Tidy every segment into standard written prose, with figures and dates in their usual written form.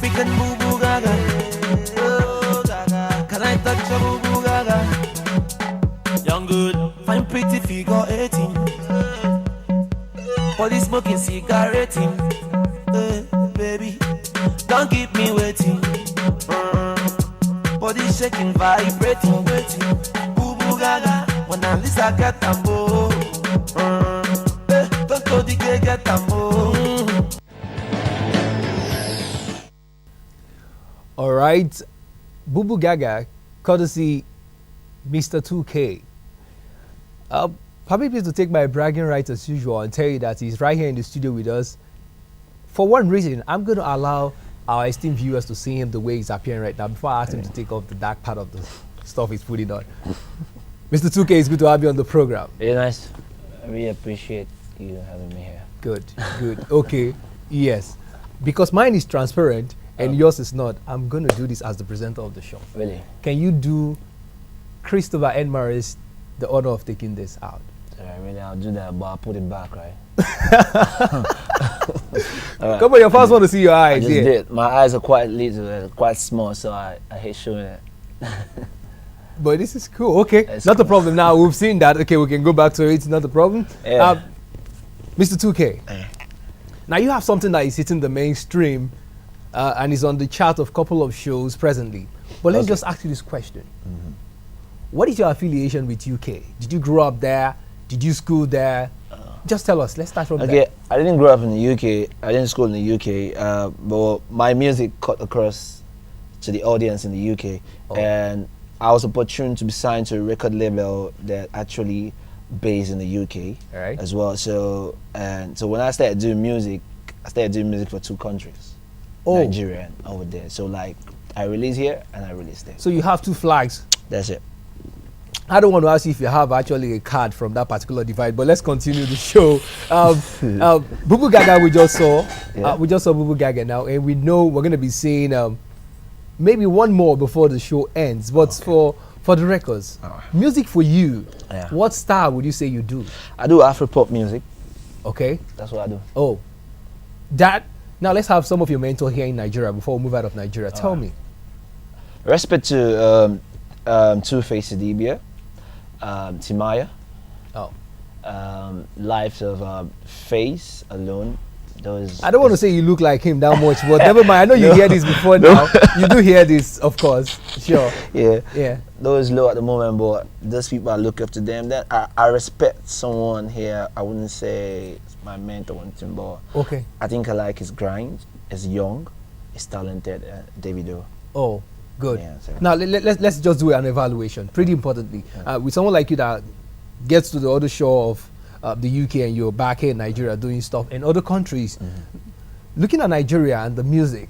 African boo boo gaga. Oh, gaga. Can I touch your boo boo gaga? Young good, fine pretty figure 18. Body smoking cigarette. Baby, don't keep me waiting. Body shaking, vibrating, waiting. Boo boo gaga. When I listen, get tambo. Don't go the get tambo. All right, Boo Boo Gaga, courtesy Mr. 2K. Probably pleased to take my bragging rights as usual and tell you that he's right here in the studio with us. For one reason, I'm going to allow our esteemed viewers to see him the way he's appearing right now before I ask him to take off the dark part of the stuff he's putting on. Mr. 2K, it's good to have you on the program. Very nice. I really appreciate you having me here. Good, good. Okay, yes. Because mine is transparent and yours is not, I'm going to do this as the presenter of the show. Really? Can you do Christopher and Maris the honor of taking this out? Really, I'll do that, but I'll put it back, right? Right. Come on, your first want to see your eyes. I just did. My eyes are quite little, quite small, so I hate showing it. But this is cool. Okay, it's not cool. a problem. Now we've seen that. Okay, we can go back to it. It's not a problem. Yeah. Mr. 2K. Now you have something that is hitting the mainstream and is on the chart of a couple of shows presently. But let's just ask you this question. What is your affiliation with UK? Did you grow up there? Did you school there? Just tell us. Let's start from there. Okay, I didn't grow up in the UK. I didn't school in the UK. But my music cut across to the audience in the UK. And I was opportune to be signed to a record label that actually based in the UK as well. So when I started doing music, I started doing music for two countries, Nigeria and over there. So like I release here and I release there. So you have two flags. That's it. I don't want to ask you if you have actually a card from that particular divide, but let's continue the show. Boo Boo Gaga we just saw. We just saw Boo Boo Gaga now, and we know we're going to be seeing maybe one more before the show ends. But for the records, music for you, what style would you say you do? I do Afro-pop music. Okay. That's what I do. Oh, that. Now let's have some of your mentor here in Nigeria before we move out of Nigeria. Tell me. Respect to Two-Face Idibia, Timaya, Lives of Face Alone. Those I don't want to say you look like him that much, but never mind. I know you hear this before now. You do hear this, of course. Sure. Yeah. Those low at the moment, but those people I look up to them. Then I respect someone here. I wouldn't say it's my mentor, but okay. I think I like his grind. He's young, he's talented. Davido. Oh, good. Yeah, so. Now let's just do an evaluation. Pretty importantly, with someone like you that gets to the other shore of the UK and you're back here in Nigeria doing stuff in other countries, looking at Nigeria and the music,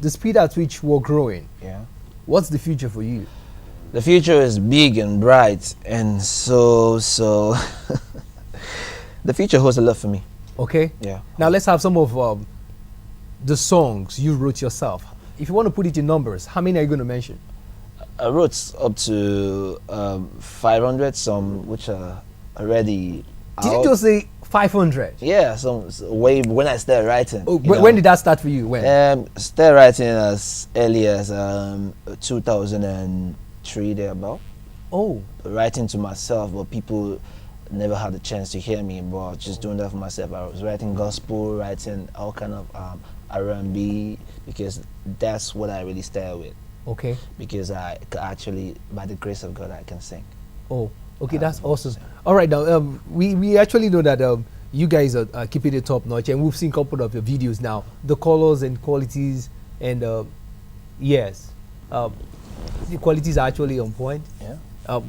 the speed at which we're growing, what's the future for you? The future is big and bright, and so the future holds a lot for me. Okay. Yeah. Now let's have some of the songs you wrote yourself. If you want to put it in numbers, how many are you going to mention? I wrote up to 500, some which are already Did out. you just say 500? Yeah, some way when I started writing. Oh, when did that start for you? When? Started writing as early as 2003 thereabout. Oh. Writing to myself, but people never had the chance to hear me. But just doing that for myself. I was writing gospel, writing all kind of R&B, because that's what I really started with. Okay. Because I actually, by the grace of God, I can sing. Oh, okay, that's awesome. All right, now we actually know that you guys are keeping it top notch, and we've seen a couple of your videos now. The colors and qualities, and yes, the qualities are actually on point. Yeah.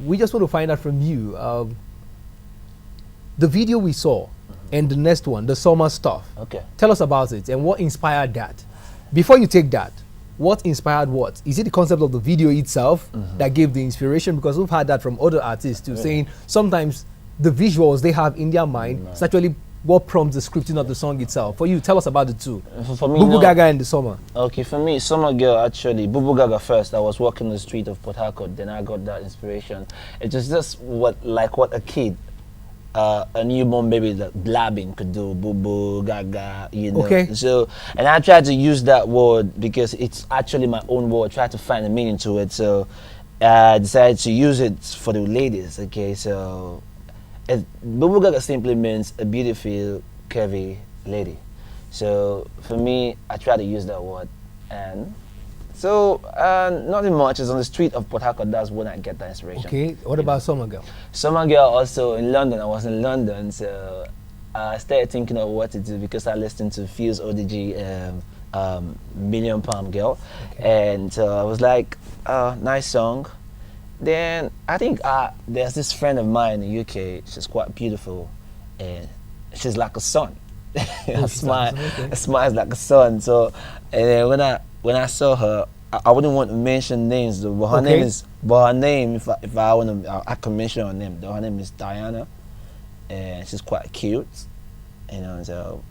We just want to find out from you the video we saw and the next one, the summer stuff. Okay. Tell us about it and what inspired that. Before you take that, what inspired what? Is it the concept of the video itself that gave the inspiration? Because we've had that from other artists too, saying sometimes the visuals they have in their mind is actually what prompts the scripting of the song itself. For you, tell us about the two. For me, Boo Boo Gaga and the summer. Okay, for me, Summer Girl, actually, Boo Boo Gaga first. I was walking the street of Port Harcourt, then I got that inspiration. It was just what a kid a newborn baby that blabbing could do, boo boo, gaga, you know. Okay. So, and I tried to use that word because it's actually my own word. Try to find a meaning to it. So, I decided to use it for the ladies. Okay, so boo boo gaga simply means a beautiful, curvy lady. So for me, I try to use that word, and so nothing much is on the street of Port Harcourt. That's when I get that inspiration. Okay. What about Summer Girl? Summer Girl also in London. I was in London, so I started thinking of what to do because I listened to Fuse ODG, Million Pound Girl, and I was like, nice song. Then I think there's this friend of mine in the UK. She's quite beautiful, and she's like a sun. Her smile smiles like a sun. So, and then when I saw her, I wouldn't want to mention names though, but her name, if I want to, I can mention her name though. Her name is Diana, and she's quite cute, you know. So,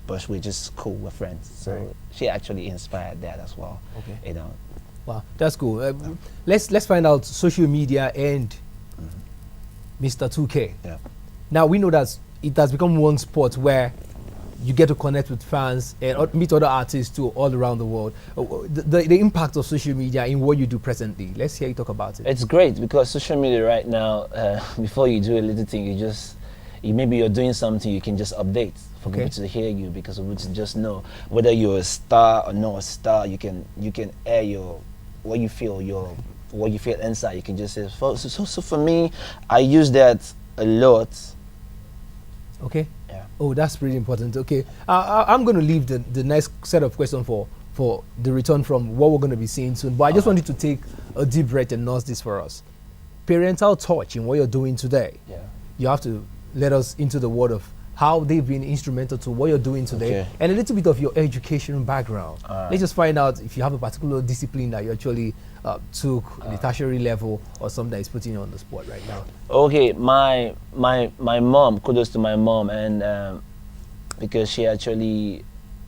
but we're just cool, we're friends. So she actually inspired that as well. Okay, you know. Wow, that's cool. Let's find out social media and Mr. 2K. Yeah. Now we know that it has become one sport where you get to connect with fans and meet other artists too all around the world. The impact of social media in what you do presently. Let's hear you talk about it. It's great because social media right now, before you do a little thing, maybe you're doing something, you can just update for people to hear you, because people to just know whether you're a star or not a star. You can air what you feel inside. You can just say. So for me, I use that a lot. Okay. Yeah. Oh, that's pretty important. Okay. I'm going to leave the next set of questions for the return from what we're going to be seeing soon. But I just wanted to take a deep breath and nurse this for us. Parental touch in what you're doing today. Yeah. You have to let us into the world of how they've been instrumental to what you're doing today, and a little bit of your education background. Let's just find out if you have a particular discipline that you actually took at the tertiary level, or something that is putting you on the spot right now. Okay, my mom, kudos to my mom, and because she actually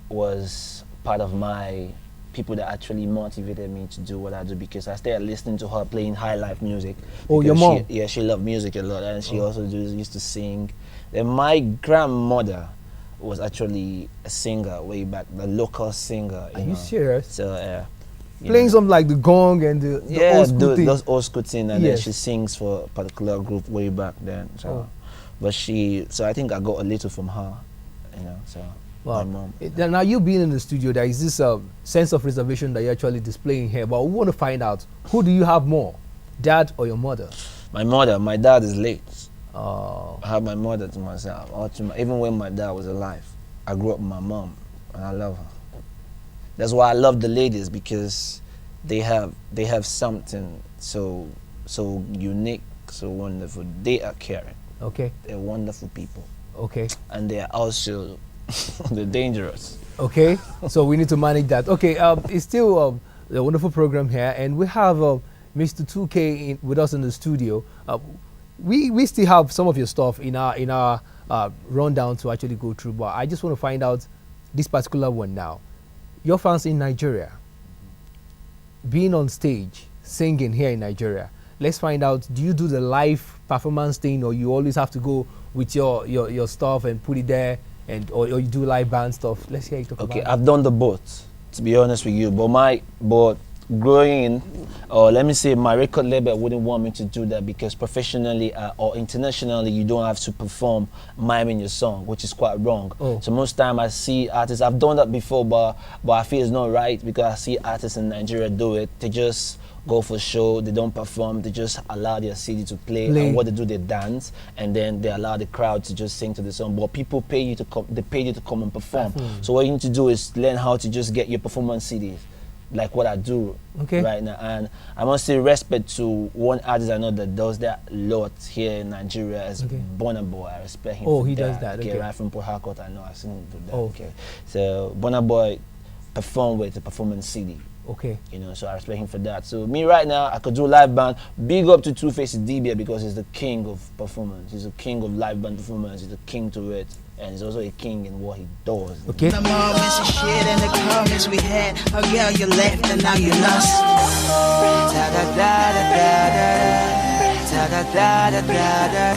was part of my people that actually motivated me to do what I do, because I started listening to her playing high life music. Oh, your mom? She loved music a lot, and she also used to sing. Then my grandmother was actually a singer way back, the local singer. Are you serious? So playing something like the gong and the old school thing. Those old school thing, and then she sings for a particular group way back then. So, but so I think I got a little from her, you know. So my mom. Now you being in the studio, there is this sense of reservation that you're actually displaying here. But we want to find out, who do you have more, dad or your mother? My mother. My dad is late. Oh. I have my mother to myself. Even when my dad was alive, I grew up with my mom, and I love her. That's why I love the ladies, because they have something so unique, so wonderful. They are caring. Okay. They're wonderful people. Okay. And they are also they're dangerous. Okay. So we need to manage that. Okay. It's still a wonderful program here, and we have Mr. 2K with us in the studio. We still have some of your stuff in our rundown to actually go through, but I just want to find out this particular one now. Your fans in Nigeria, being on stage, singing here in Nigeria. Let's find out, do you do the live performance thing, or you always have to go with your stuff and put it there, or you do live band stuff? Let's hear you talk about it. Okay, I've done the both, to be honest with you, but growing, or let me say my record label wouldn't want me to do that, because professionally or internationally you don't have to perform miming your song, which is quite wrong. So most time I see artists, I've done that before, but I feel it's not right, because I see artists in Nigeria do it. They just go for show, they don't perform, they just allow their CD to play. And what they do, they dance, and then they allow the crowd to just sing to the song. But people pay you to come, they pay you to come and perform. So what you need to do is learn how to just get your performance CDs, like what I do right now. And I must say respect to one artist I know that does that a lot here in Nigeria, as Burna Boy. I respect him for he that. does that. Okay, right from Port Harcourt, I know I've seen him do that. Okay, so Burna Boy performed with a performance CD. Okay. You know, so I respect him for that. So me right now, I could do live band. Big up to Two-Face DBA, because he's the king of performance. He's the king of live band performance. He's the king to it. And he's also a king in what he does. Okay. The moments and shit and the comments we had. Oh girl, you left and now you lost. Ta da da da da da da da da da da da.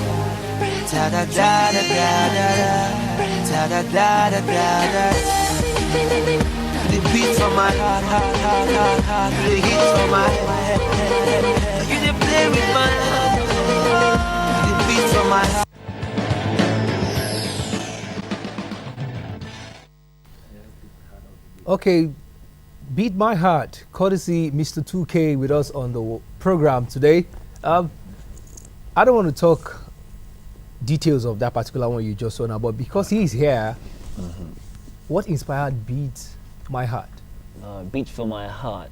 Da da da da da da da da da da. The beats on my heart, heart, heart, heart, heart. The hits on my head. You did play with my heart. The beats on my heart. Okay, Beat My Heart, courtesy Mr. 2K with us on the program today. I don't want to talk details of that particular one you just saw now, but because he's here, what inspired Beat My Heart? Beat for My Heart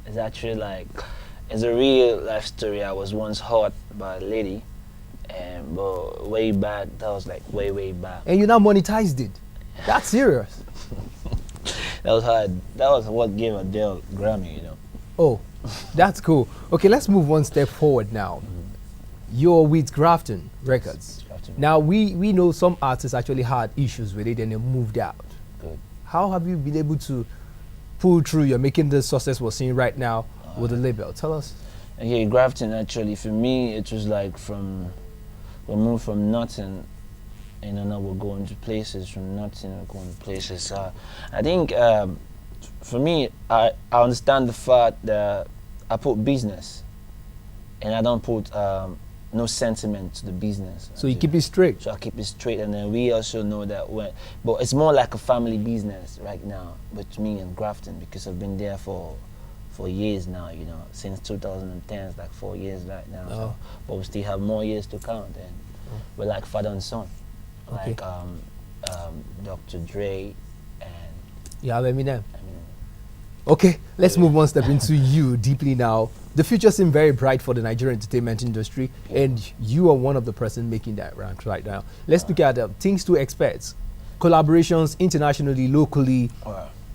is actually like, it's a real life story. I was once hurt by a lady, and but way back, that was like way back. And you now monetized it. That's serious. That was hard. That was what gave Adele Grammy, you know. Oh, that's cool. Okay, let's move one step forward now. You're with Grafton Records. Grafton. Now, we know some artists actually had issues with it and they moved out. Good. How have you been able to pull through? You're making the success we're seeing right now with the label. Tell us. Okay, Grafton actually, for me, it was like we moved from nothing, and now we're going to places. From nothing, we're going to places. I think for me, I understand the fact that I put business, and I don't put no sentiment to the business. So you keep it straight. So I keep it straight, and then we also know that but it's more like a family business right now with me and Grafton, because I've been there for years now, you know, since 2010. It's like 4 years right now. Oh. So, but we still have more years to count, and we're like father and son, Okay. like Dr. Dre and You have Eminem. I mean, Okay, let's move one step into you deeply now. The future seems very bright for the Nigerian entertainment industry, and you are one of the person making that round right now. Let's look at things to expect. Collaborations internationally, locally,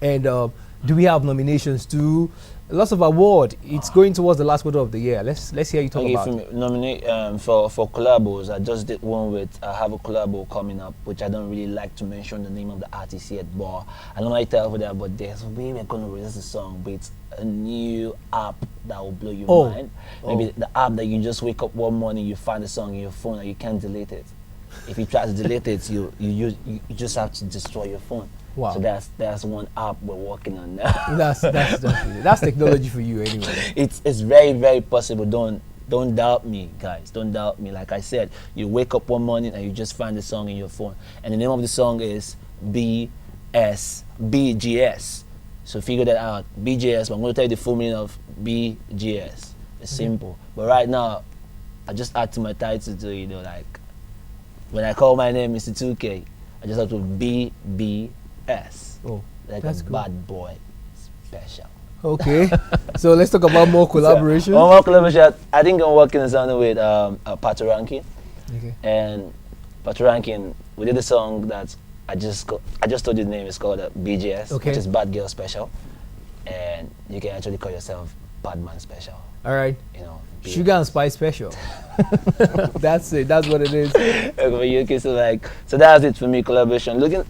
and do we have nominations too? Lots of award. It's going towards the last quarter of the year. Let's hear you talk about it. Nominate for collabos. I just did one with. I have a collabo coming up, which I don't really like to mention the name of the artist yet, but I don't like to tell you that. But there's a way we're gonna release a song with a new app that will blow your mind. Maybe the app that you just wake up one morning, you find the song in your phone and you can't delete it. If you try to delete it, you just have to destroy your phone. Wow. So that's one app we're working on now. That's technology for you anyway. It's very possible. Don't doubt me, guys. Don't doubt me. Like I said, you wake up one morning and you just find the song in your phone, and the name of the song is BGS. So figure that out. BGS. But I'm going to tell you the full meaning of BGS. It's simple. But right now, I just add to my title to, you know, like when I call my name Mr. 2K, I just have to BBS. Oh, Like that's a cool. bad boy special. Okay, so let's talk about more collaboration. One more collaboration. I think I'm working on something with Patoranking. Okay. And Patoranking, we did a song that I just told you the name. It's called BGS, Okay. which is Bad Girl Special, and you can actually call yourself Bad Man Special. All right. You know, Sugar and Spice special. That's it. That's what it is. Okay, so that's it for me. Collaboration. Looking,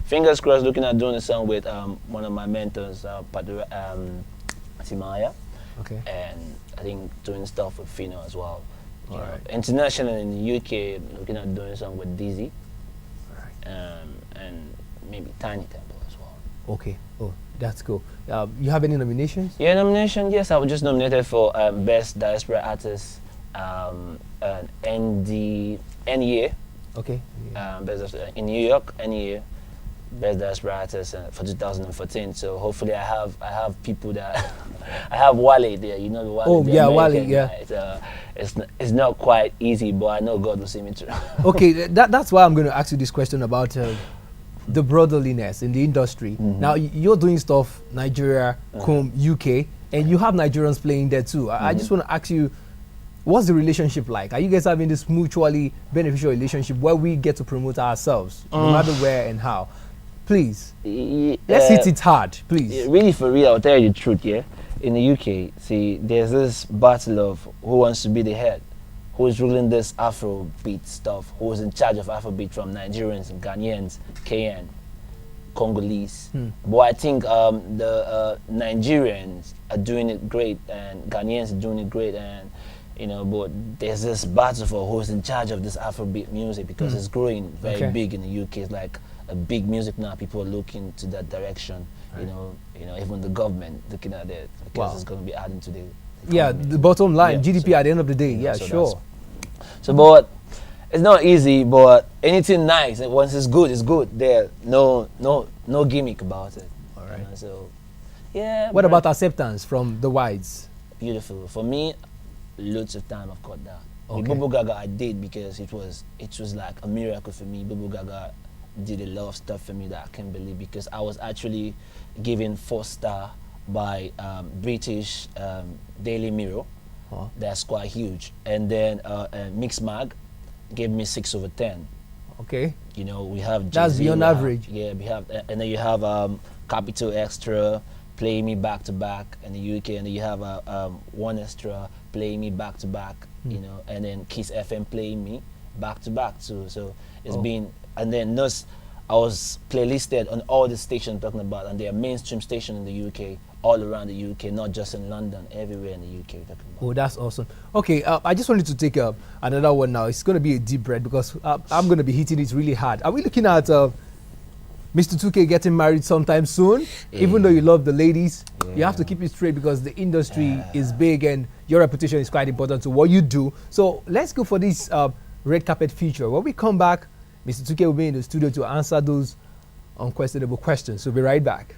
fingers crossed. Looking at doing a song with one of my mentors, Timaya, Okay. and I think doing stuff with Fino as well. You know, Alright. internationally in the UK, looking at doing a song with Dizzy, Alright. and maybe Tiny Temple as well. Okay. Oh, that's cool. You have any nominations? Yeah, nomination. Yes, I was just nominated for Best Diaspora Artist, NEA, Okay. best in New York, NEA, Best Diaspora Artist for 2014. So hopefully I have people that I have Wale there. You know the Wale. Oh, the yeah, Wale, American yeah. guy. It's not quite easy, but I know God will see me through. Okay, that's why I'm going to ask you this question about the brotherliness in the industry. Now, you're doing stuff Nigeria, UK, and you have Nigerians playing there too. I just want to ask you, what's the relationship like? Are you guys having this mutually beneficial relationship where we get to promote ourselves, no matter where and how? Please, let's hit it hard, please. Really, for real, I'll tell you the truth, yeah? In the UK, see, there's this battle of who wants to be the head, who is ruling this Afrobeat stuff, who is in charge of Afrobeat from Nigerians, Ghanaians, KN, Congolese. But I think the Nigerians are doing it great, and Ghanaians are doing it great, and you know, but there's this battle for who's in charge of this Afrobeat music because it's growing very big in the UK. It's like a big music now. People are looking to that direction. You know, even the government looking at it because it's going to be adding to the economy. The bottom line, Yeah, GDP so, at the end of the day. Yeah, so sure. So, but it's not easy. But anything nice, and once it's good, it's good. There, no gimmick about it. All right. You know, so, yeah. What about acceptance from the whites? Beautiful for me? Loads of time I've got that. With Okay. Bubu Gaga, I did because it was like a miracle for me. Bubu Gaga did a lot of stuff for me that I can't believe because I was actually given 4-star by British Daily Mirror. Oh. That's quite huge. And then Mix Mag gave me 6/10. Okay. You know, we have That's Jay-Z, beyond we have- average. Yeah, we have, and then you have Capital Extra play me back to back in the UK, and then you have One Extra play me back to back. You know, and then Kiss FM play me back to back too. So it's been, and then I was playlisted on all the stations I'm talking about, and they are mainstream stations in the UK, all around the UK, not just in London, everywhere in the UK we're talking about. Oh, that's awesome. Okay, I just wanted to take another one now. It's going to be a deep breath because I'm going to be hitting it really hard. Are we looking at Mr. 2K getting married sometime soon? Even though you love the ladies, you have to keep it straight because the industry is big and your reputation is quite important to what you do. So let's go for this red carpet feature. When we come back, Mr. 2K will be in the studio to answer those unquestionable questions. So be right back.